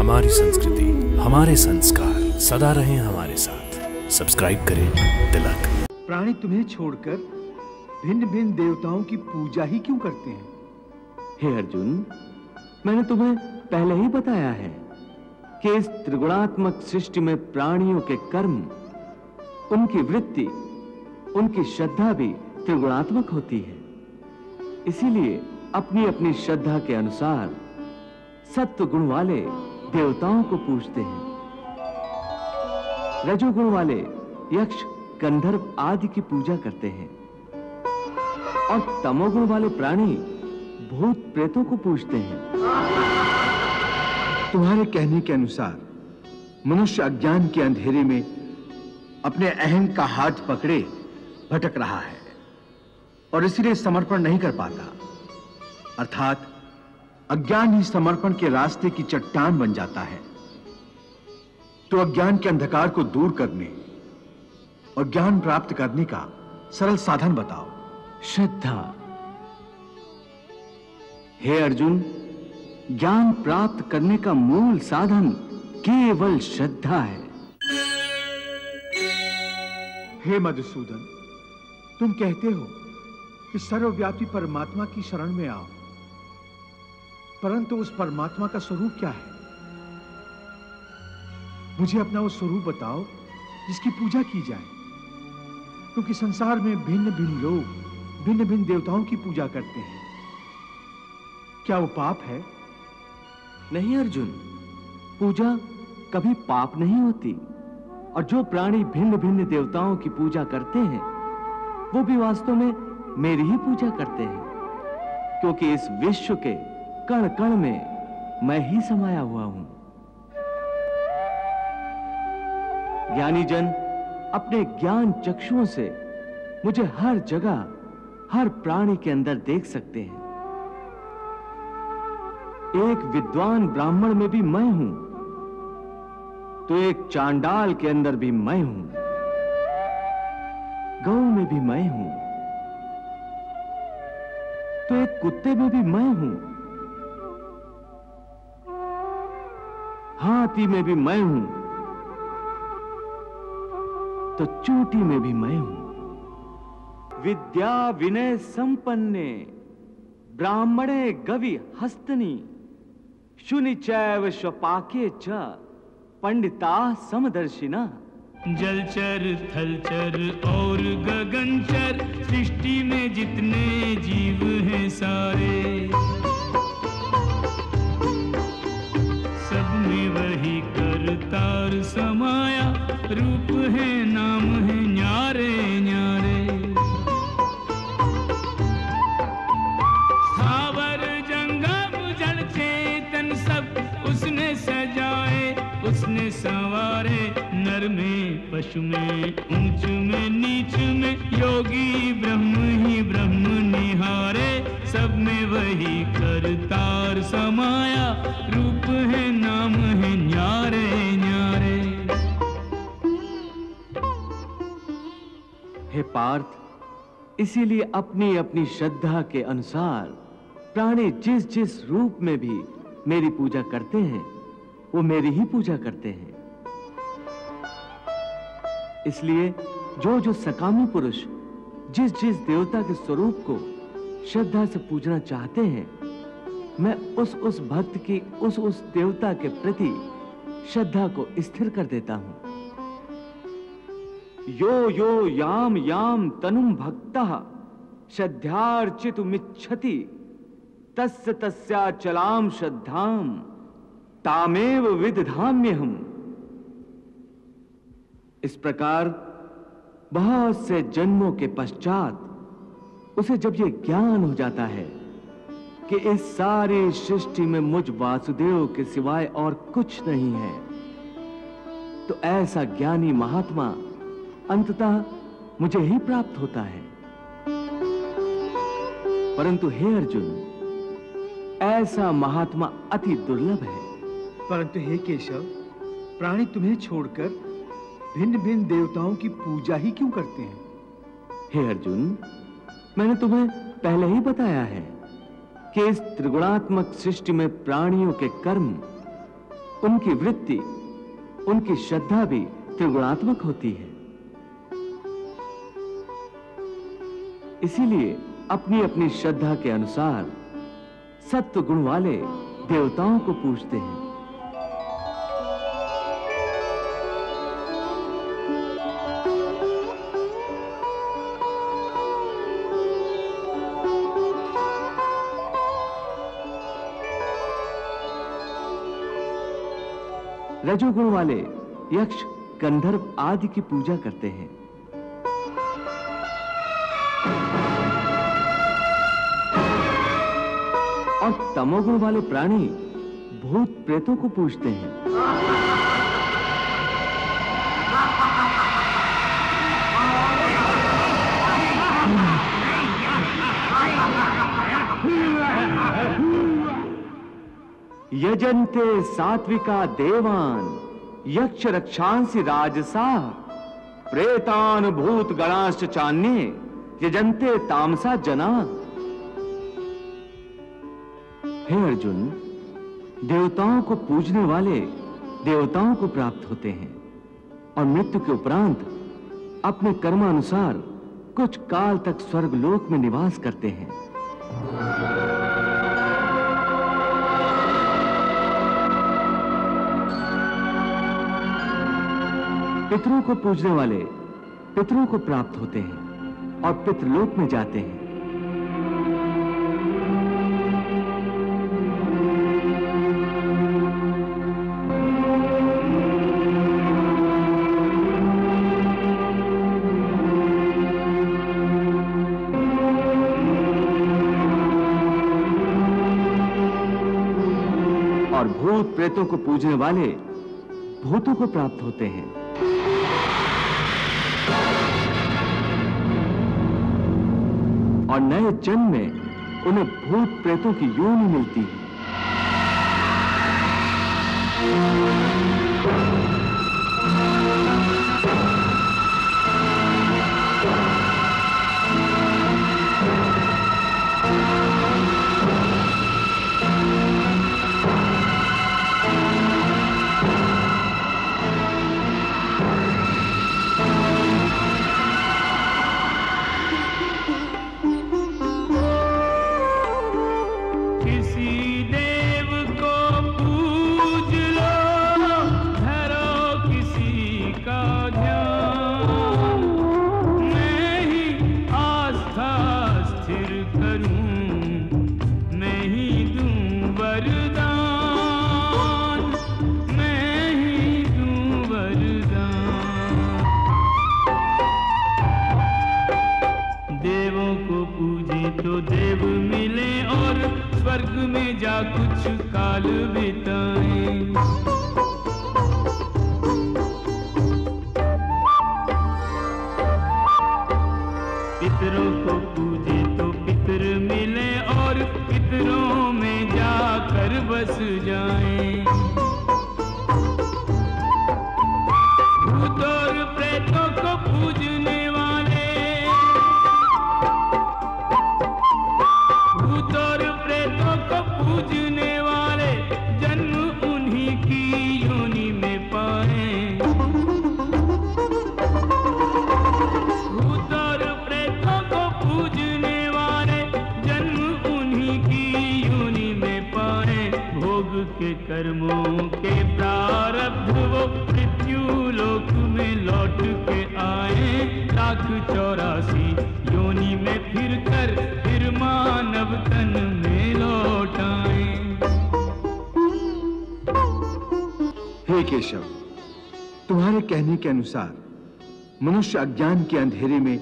हमारी संस्कृति, हमारे संस्कार सदा रहें हमारे साथ। सब्सक्राइब करें तिलक। प्राणी तुम्हें छोड़कर भिन्न भिन्न देवताओं की पूजा ही क्यों करते हैं? हे अर्जुन, मैंने तुम्हें पहले ही बताया है कि इस त्रिगुणात्मक सृष्टि में प्राणियों के कर्म, उनकी वृत्ति, उनकी श्रद्धा भी त्रिगुणात्मक होती है। इसीलिए अपनी अपनी श्रद्धा के अनुसार सत्व गुण वाले देवताओं को पूजते हैं, रजोगुण वाले यक्ष, गंधर्व आदि की पूजा करते हैं और तमोगुण वाले प्राणी भूत प्रेतों को पूजते हैं। तुम्हारे कहने के अनुसार मनुष्य अज्ञान के अंधेरे में अपने अहं का हाथ पकड़े भटक रहा है और इसीलिए समर्पण नहीं कर पाता, अर्थात अज्ञान ही समर्पण के रास्ते की चट्टान बन जाता है। तो अज्ञान के अंधकार को दूर करने और ज्ञान प्राप्त करने का सरल साधन बताओ। श्रद्धा। हे अर्जुन, ज्ञान प्राप्त करने का मूल साधन केवल श्रद्धा है। हे मधुसूदन, तुम कहते हो कि सर्वव्यापी परमात्मा की शरण में आओ, परंतु उस परमात्मा का स्वरूप क्या है? मुझे अपना वो स्वरूप बताओ जिसकी पूजा की जाए, क्योंकि संसार में भिन्न भिन्न लोग भिन्न भिन्न देवताओं की पूजा करते हैं। क्या वो पाप है? नहीं अर्जुन, पूजा कभी पाप नहीं होती। और जो प्राणी भिन्न भिन्न देवताओं की पूजा करते हैं वो भी वास्तव में मेरी ही पूजा करते हैं, क्योंकि इस विश्व के कण कण में मैं ही समाया हुआ हूं। ज्ञानी जन अपने ज्ञान चक्षुओं से मुझे हर जगह, हर प्राणी के अंदर देख सकते हैं। एक विद्वान ब्राह्मण में भी मैं हूं, तो एक चांडाल के अंदर भी मैं हूं, गौ में भी मैं हूं, तो एक कुत्ते में भी मैं हूं, हाथी में भी मैं हूं, तो चूंटी में भी मैं हूं। विद्या विनय संपन्ने ब्राह्मणे गवि हस्तनी शुनि चैव स्वपाके च पंडिता समदर्शिना। जलचर, थलचर और गगनचर सृष्टि में जितने जीव हैं सारे, सब में वही करतार समाया, रूप है नाम है न्यारे न्यारे। स्थावर जंगम जड़ चेतन सब उसने सजाए, उसने संवारे, नर में पशु में ऊंच में नीच में, योगी ब्रह्म ही ब्रह्म निहारे, सब में वही करतार समाया, रूप है नाम है न्यारे न्यारे। हे पार्थ, इसीलिए अपनी अपनी श्रद्धा के अनुसार प्राणी जिस जिस रूप में भी मेरी पूजा करते हैं वो मेरी ही पूजा करते हैं। इसलिए जो जो सकामी पुरुष जिस जिस देवता के स्वरूप को श्रद्धा से पूजना चाहते हैं, मैं उस भक्त की उस देवता के प्रति श्रद्धा को स्थिर कर देता हूं। यो यो याम याम तनुम भक्तः श्रद्धार्चितुमिच्छति तस्य तस्याचलाम श्रद्धाम तामेव विदधाम्यहम्। इस प्रकार बहुत से जन्मों के पश्चात उसे जब यह ज्ञान हो जाता है कि इस सारी सृष्टि में मुझ वासुदेव के सिवाय और कुछ नहीं है, तो ऐसा ज्ञानी महात्मा अंततः मुझे ही प्राप्त होता है। परंतु हे अर्जुन, ऐसा महात्मा अति दुर्लभ है। परंतु हे केशव, प्राणी तुम्हें छोड़कर भिन्न भिन्न देवताओं की पूजा ही क्यों करते हैं? हे अर्जुन, मैंने तुम्हें पहले ही बताया है कि इस त्रिगुणात्मक सृष्टि में प्राणियों के कर्म, उनकी वृत्ति, उनकी श्रद्धा भी त्रिगुणात्मक होती है। इसीलिए अपनी अपनी श्रद्धा के अनुसार सत्व गुण वाले देवताओं को पूजते हैं। रजोगुण वाले यक्ष, गंधर्व आदि की पूजा करते हैं। और तमोगुण वाले प्राणी भूत प्रेतों को पूजते हैं। यजन्ते सात्विका देवान यक्ष रक्षांसि राजसा प्रेतान भूत गणाश्च चान्ये यजन्ते तामसा जना। हे अर्जुन, देवताओं को पूजने वाले देवताओं को प्राप्त होते हैं और मृत्यु के उपरांत अपने कर्मानुसार कुछ काल तक स्वर्गलोक में निवास करते हैं। पितरों को पूजने वाले पितरों को प्राप्त होते हैं और पितृलोक में जाते हैं। और भूत प्रेतों को पूजने वाले भूतों को प्राप्त होते हैं। और नए जन्म में उन्हें भूत प्रेतों की योनि मिलती है। कुछ काल बिताएं। पितरों को पूजे तो पितर मिले और पितरों में जाकर बस जाएं। भूत और प्रेतों को पूजने वाले भूत और प्रेतों को पूजने वाले जन्म उन्हीं की योनि में पाए। भूत और प्रेतों को पूजने वाले जन्म उन्हीं की योनि में पाए। भोग के कर्मों के प्रारब्ध वो मृत्यु लोक में लौट के आए। 1,84 योनि में फिर कर फिर मानव तन में लौट आए। हे केशव, तुम्हारे कहने के अनुसार मनुष्य अज्ञान के अंधेरे में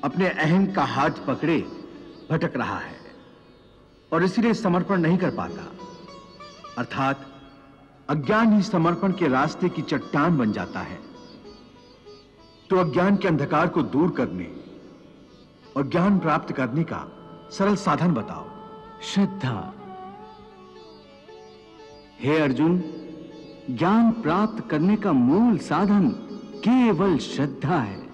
अपने अहं का हाथ पकड़े भटक रहा है और इसीलिए समर्पण नहीं कर पाता। अर्थात अज्ञान ही समर्पण के रास्ते की चट्टान बन जाता है। तो अज्ञान के अंधकार को दूर करने और ज्ञान प्राप्त करने का सरल साधन बताओ। श्रद्धा। हे अर्जुन, ज्ञान प्राप्त करने का मूल साधन केवल श्रद्धा है।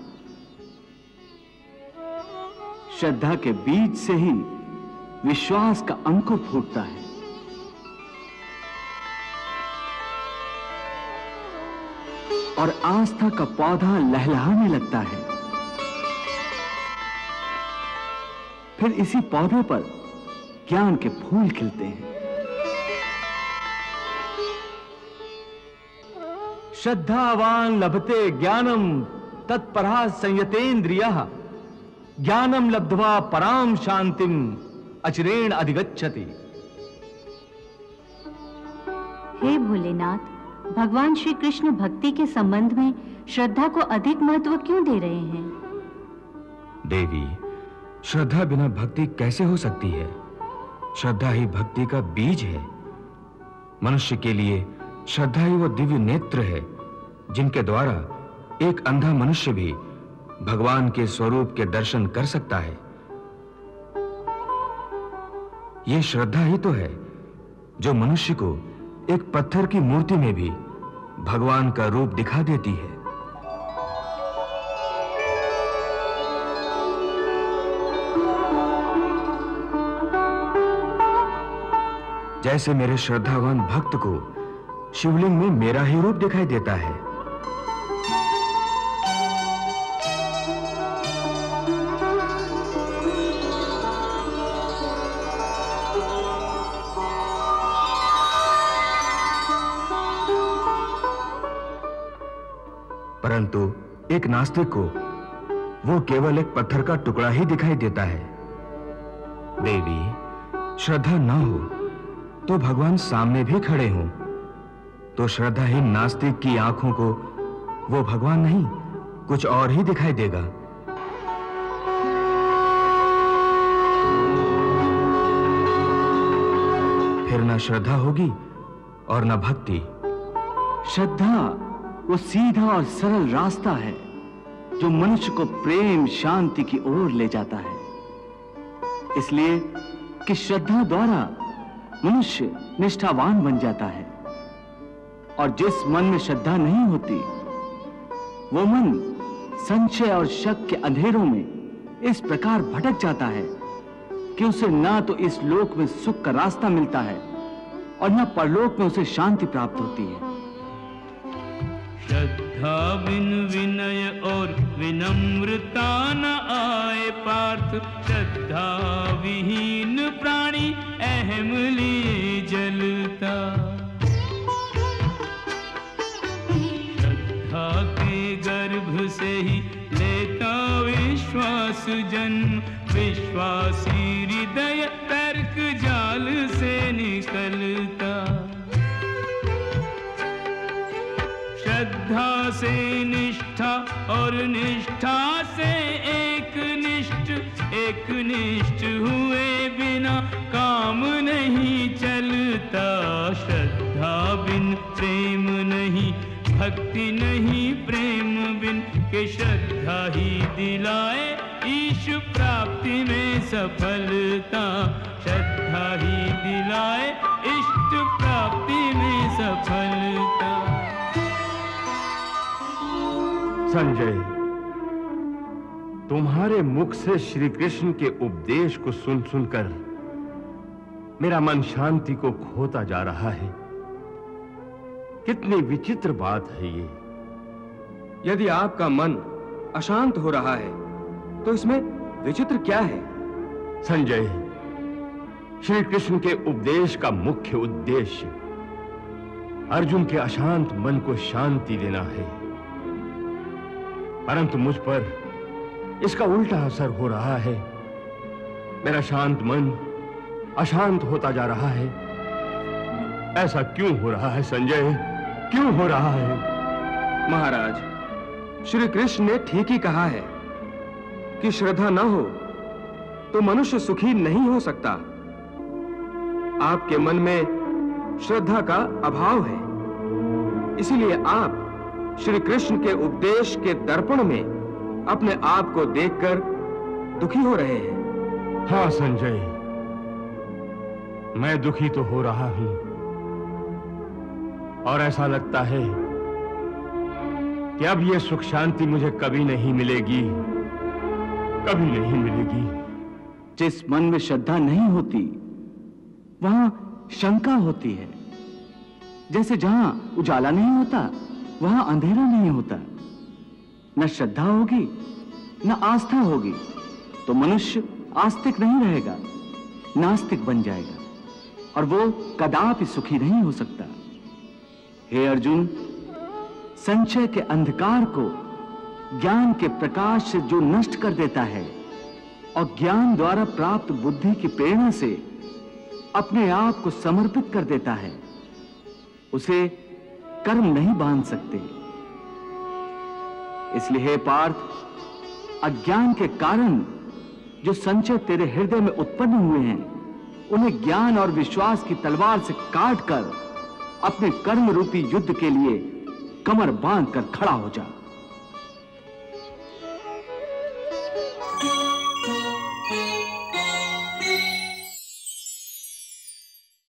श्रद्धा के बीज से ही विश्वास का अंकुर फूटता है। और आस्था का पौधा लहलहाने लगता है। फिर इसी पौधे पर ज्ञान के फूल खिलते हैं। श्रद्धावान लभते ज्ञानम तत्परा संयतेन्द्रियः ज्ञानम लब्ध्वा पराम शांतिम अचिरेण अधिगच्छति। हे भोलेनाथ, भगवान श्री कृष्ण भक्ति के संबंध में श्रद्धा को अधिक महत्व क्यों दे रहे हैं? देवी, श्रद्धा बिना भक्ति कैसे हो सकती है? श्रद्धा ही भक्ति का बीज है। मनुष्य के लिए श्रद्धा ही वो दिव्य नेत्र है जिनके द्वारा एक अंधा मनुष्य भी भगवान के स्वरूप के दर्शन कर सकता है। यह श्रद्धा ही तो है जो मनुष्य को एक पत्थर की मूर्ति में भी भगवान का रूप दिखा देती है। जैसे मेरे श्रद्धावान भक्त को शिवलिंग में मेरा ही रूप दिखाई देता है। परंतु एक नास्तिक को वो केवल एक पत्थर का टुकड़ा ही दिखाई देता है। देवी, श्रद्धा ना हो तो भगवान सामने भी खड़े हों तो श्रद्धाहीन नास्तिक की आंखों को वो भगवान नहीं कुछ और ही दिखाई देगा। फिर ना श्रद्धा होगी और ना भक्ति। श्रद्धा वो सीधा और सरल रास्ता है जो मनुष्य को प्रेम शांति की ओर ले जाता है। इसलिए कि श्रद्धा द्वारा मनुष्य निष्ठावान बन जाता है और जिस मन में श्रद्धा नहीं होती वो मन संशय और शक के अंधेरों में इस प्रकार भटक जाता है कि उसे ना तो इस लोक में सुख का रास्ता मिलता है और ना परलोक में उसे शांति प्राप्त होती है। श्रद्धा बिन विनय और विनम्रता न आए पार्थ, श्रद्धा विहीन प्राणी अहम लिए जलता। श्रद्धा के गर्भ से ही लेता विश्वास जन्म, विश्वासी हृदय तर्क जाल से निकलता। श्रद्धा से निष्ठा और निष्ठा से एक निष्ठ हुए बिना काम नहीं चलता। श्रद्धा बिन प्रेम नहीं, भक्ति नहीं प्रेम बिन, के श्रद्धा ही दिलाए ईश प्राप्ति में सफलता। श्रद्धा ही दिलाए इष्ट प्राप्ति में सफलता। संजय, तुम्हारे मुख से श्री कृष्ण के उपदेश को सुन सुनकर मेरा मन शांति को खोता जा रहा है। कितनी विचित्र बात है ये। यदि आपका मन अशांत हो रहा है तो इसमें विचित्र क्या है? संजय, श्री कृष्ण के उपदेश का मुख्य उद्देश्य अर्जुन के अशांत मन को शांति देना है, परंतु मुझ पर इसका उल्टा असर हो रहा है। मेरा शांत मन अशांत होता जा रहा है। ऐसा क्यों हो रहा है संजय, क्यों हो रहा है? महाराज, श्री कृष्ण ने ठीक ही कहा है कि श्रद्धा न हो तो मनुष्य सुखी नहीं हो सकता। आपके मन में श्रद्धा का अभाव है, इसीलिए आप श्री कृष्ण के उपदेश के दर्पण में अपने आप को देखकर दुखी हो रहे हैं। हाँ संजय, मैं दुखी तो हो रहा हूं और ऐसा लगता है कि अब यह सुख शांति मुझे कभी नहीं मिलेगी, कभी नहीं मिलेगी। जिस मन में श्रद्धा नहीं होती वहां शंका होती है। जैसे जहां उजाला नहीं होता वहां अंधेरा नहीं होता। न श्रद्धा होगी न आस्था होगी तो मनुष्य आस्तिक नहीं रहेगा, नास्तिक बन जाएगा और वो कदापि सुखी नहीं हो सकता। हे अर्जुन, संशय के अंधकार को ज्ञान के प्रकाश से जो नष्ट कर देता है और ज्ञान द्वारा प्राप्त बुद्धि की प्रेरणा से अपने आप को समर्पित कर देता है, उसे कर्म नहीं बांध सकते। इसलिए हे पार्थ, अज्ञान के कारण जो संशय तेरे हृदय में उत्पन्न हुए हैं, उन्हें ज्ञान और विश्वास की तलवार से काट कर अपने कर्म रूपी युद्ध के लिए कमर बांध कर खड़ा हो जा।